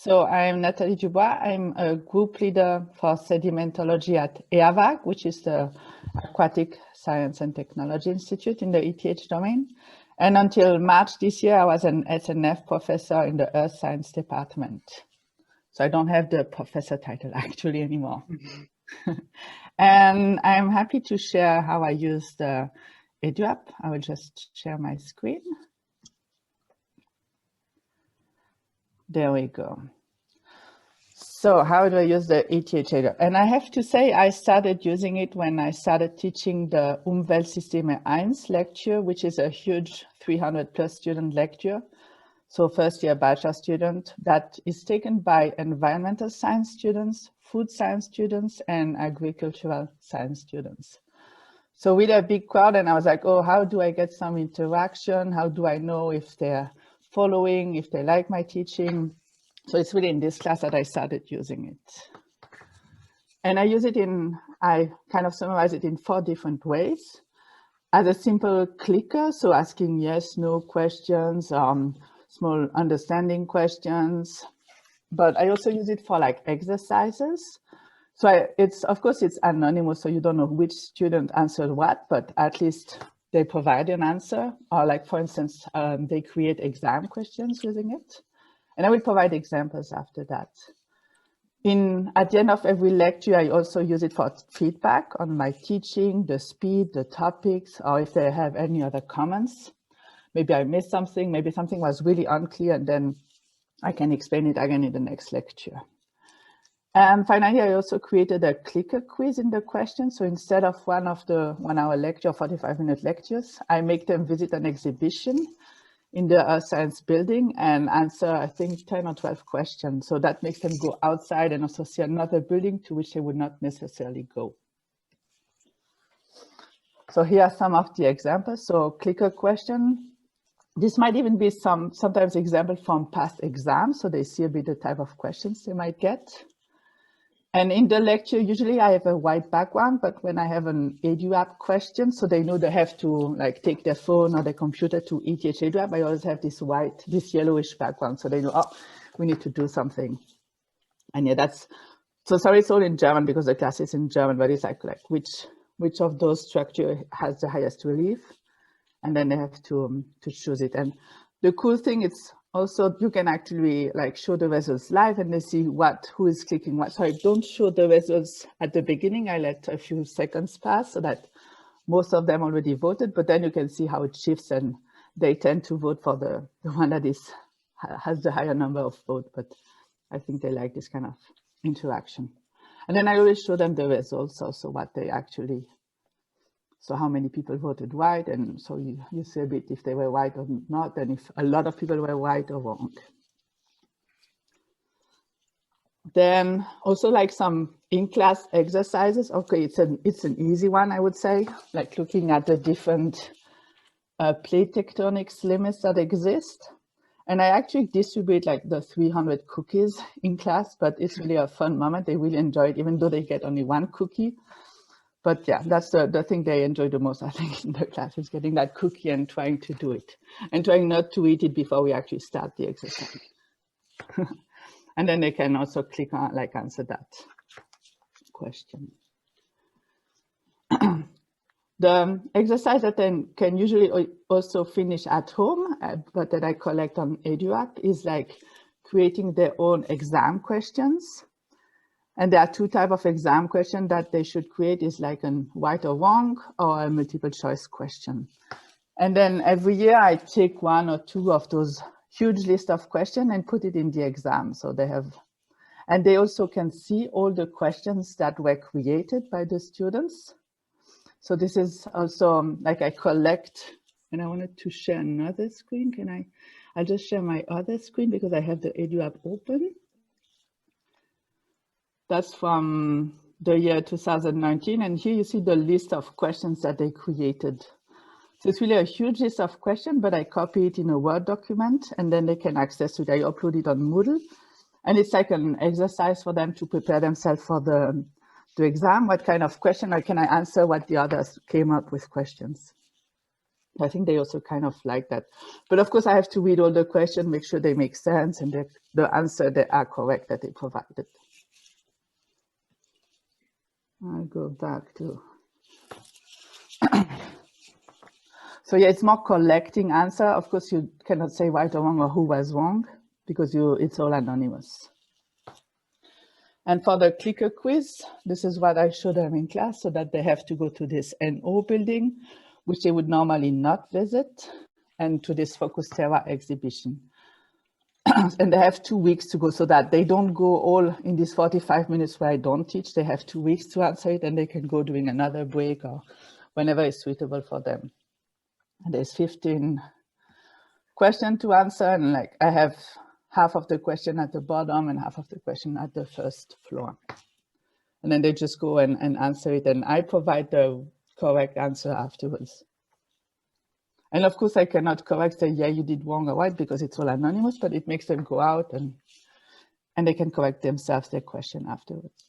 So I'm Nathalie Dubois. I'm a group leader for sedimentology at EAVAG, which is the Aquatic Science and Technology Institute in the ETH domain. And until March this year, I was an SNF professor in the Earth Science department. So I don't have the professor title actually anymore. And I'm happy to share how I use the Edu app. I will just share my screen. There we go. So how do I use the ETH Zurich? And I have to say, I started using it when I started teaching the Umweltsysteme 1 lecture, which is a huge 300+ student lecture. So first year bachelor student that is taken by environmental science students, food science students, and agricultural science students. So with a big crowd, and I was like, oh, how do I get some interaction? How do I know if they're following, if they like my teaching? So it's really in this class that I started using it. And I use it I kind of summarize it in 4 different ways. As a simple clicker, so asking yes, no questions, small understanding questions. But I also use it for like exercises. So of course it's anonymous, so you don't know which student answered what, but at least they provide an answer. Or like, for instance, they create exam questions using it. And I will provide examples after that. At the end of every lecture, I also use it for feedback on my teaching, the speed, the topics, or if they have any other comments. Maybe I missed something, maybe something was really unclear, and then I can explain it again in the next lecture. And finally, I also created a clicker quiz in the question. So instead of one of the 1-hour lecture, 45-minute lectures, I make them visit an exhibition in the Earth Science building and answer, I think, 10 or 12 questions. So that makes them go outside and also see another building to which they would not necessarily go. So here are some of the examples. So clicker question. This might even be sometimes example from past exams. So they see a bit the type of questions they might get. And in the lecture, usually I have a white background, but when I have an Edu app question, so they know they have to like take their phone or their computer to ETH Edu app, I always have this yellowish background. So they know, oh, we need to do something. And yeah, so sorry, it's all in German because the class is in German, but it's like which of those structure has the highest relief? And then they have to choose it. And the cool thing is also you can actually like show the results live and they see who is clicking what. So I don't show the results at the beginning. I let a few seconds pass so that most of them already voted, but then you can see how it shifts and they tend to vote for the one that has the higher number of votes. But I think they like this kind of interaction. And then I always show them the results also, what they actually. So how many people voted white, and so you see a bit if they were white or not, and if a lot of people were white or wrong. Then also like some in-class exercises. Okay, it's an easy one, I would say, like looking at the different plate tectonics limits that exist. And I actually distribute like the 300 cookies in class, but it's really a fun moment. They really enjoy it, even though they get only 1 cookie. But yeah, that's the thing they enjoy the most, I think, in the class is getting that cookie and trying to do it and trying not to eat it before we actually start the exercise. And then they can also click on, like, answer that question. The exercise that then can usually also finish at home, but that I collect on Edu app is like creating their own exam questions. And there are 2 types of exam questions that they should create is like a right or wrong or a multiple choice question. And then every year I take 1 or 2 of those huge list of questions and put it in the exam. So and they also can see all the questions that were created by the students. So this is also like I collect, and I wanted to share another screen. I'll just share my other screen because I have the Edu app open. That's from the year 2019. And here you see the list of questions that they created. So it's really a huge list of questions, but I copy it in a Word document and then they can access it. I upload it on Moodle. And it's like an exercise for them to prepare themselves for the exam. What kind of question, or can I answer what the others came up with questions? I think they also kind of like that. But of course, I have to read all the questions, make sure they make sense and that the answer they are correct that they provided. I'll go back to. So yeah, it's more collecting answer. Of course, you cannot say right or wrong or who was wrong because it's all anonymous. And for the clicker quiz, this is what I showed them in class so that they have to go to this NO building, which they would normally not visit, and to this Focus Terra exhibition. And they have 2 weeks to go so that they don't go all in these 45 minutes where I don't teach. They have 2 weeks to answer it and they can go during another break or whenever it's suitable for them. And there's 15 questions to answer, and like I have half of the question at the bottom and half of the question at the first floor. And then they just go and answer it, and I provide the correct answer afterwards. And of course, I cannot correct, say, yeah, you did wrong or right, because it's all anonymous, but it makes them go out and they can correct themselves their question afterwards.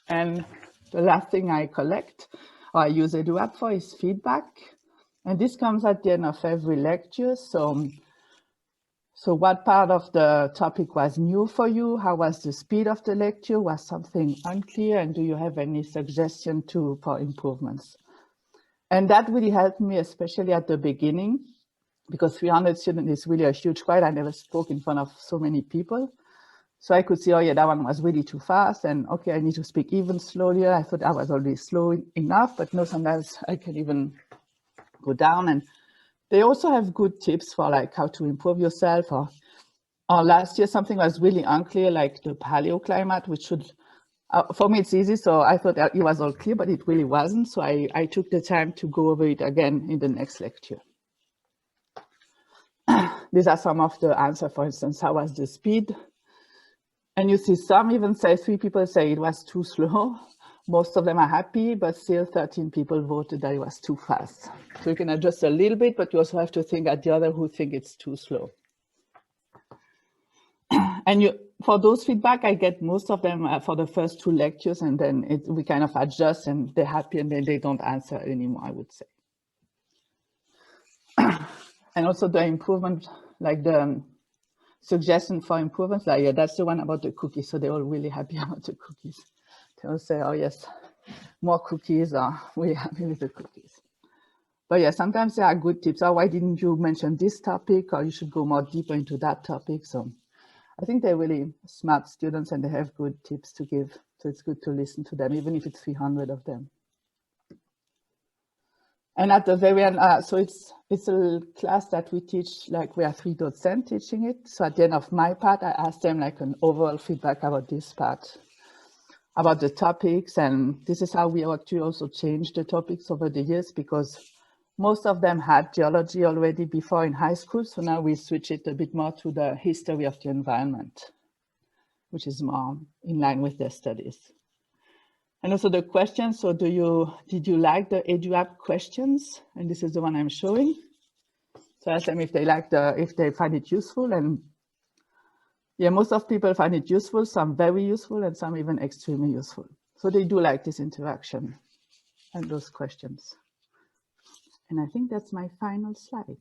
And the last thing I collect, or I use EduApp for, is feedback. And this comes at the end of every lecture. So what part of the topic was new for you? How was the speed of the lecture? Was something unclear? And do you have any suggestion for improvements? And that really helped me, especially at the beginning, because 300 students is really a huge crowd. I never spoke in front of so many people. So I could see, oh yeah, that one was really too fast. And okay, I need to speak even slower. I thought I was already slow enough, but no, sometimes I can even go down. And they also have good tips for like how to improve yourself. Or last year, something was really unclear, like the paleoclimate, which should, for me, it's easy. So I thought that it was all clear, but it really wasn't. So I took the time to go over it again in the next lecture. These are some of the answers, for instance, how was the speed? And you see some even say, 3 people say it was too slow. Most of them are happy, but still 13 people voted that it was too fast. So you can adjust a little bit, but you also have to think at the other who think it's too slow. And for those feedback, I get most of them for the first 2 lectures, and then we kind of adjust and they're happy and then they don't answer anymore, I would say. And also the improvement, like the suggestion for improvements, like yeah, that's the one about the cookies. So they're all really happy about the cookies. They will say, oh yes, more cookies, or we're happy with the cookies. But yeah, sometimes there are good tips. Oh, why didn't you mention this topic? Or you should go more deeper into that topic. So I think they're really smart students and they have good tips to give. So it's good to listen to them, even if it's 300 of them. And at the very end, so it's a class that we teach, like we are 3 docents teaching it. So at the end of my part, I asked them like an overall feedback about this part, about the topics. And this is how we actually also changed the topics over the years, because most of them had geology already before in high school. So now we switch it a bit more to the history of the environment, which is more in line with their studies. And also the questions. So did you like the EduApp questions? And this is the one I'm showing. So I asked them if they find it useful. And yeah, most of people find it useful, some very useful, and some even extremely useful. So they do like this interaction and those questions. And I think that's my final slide.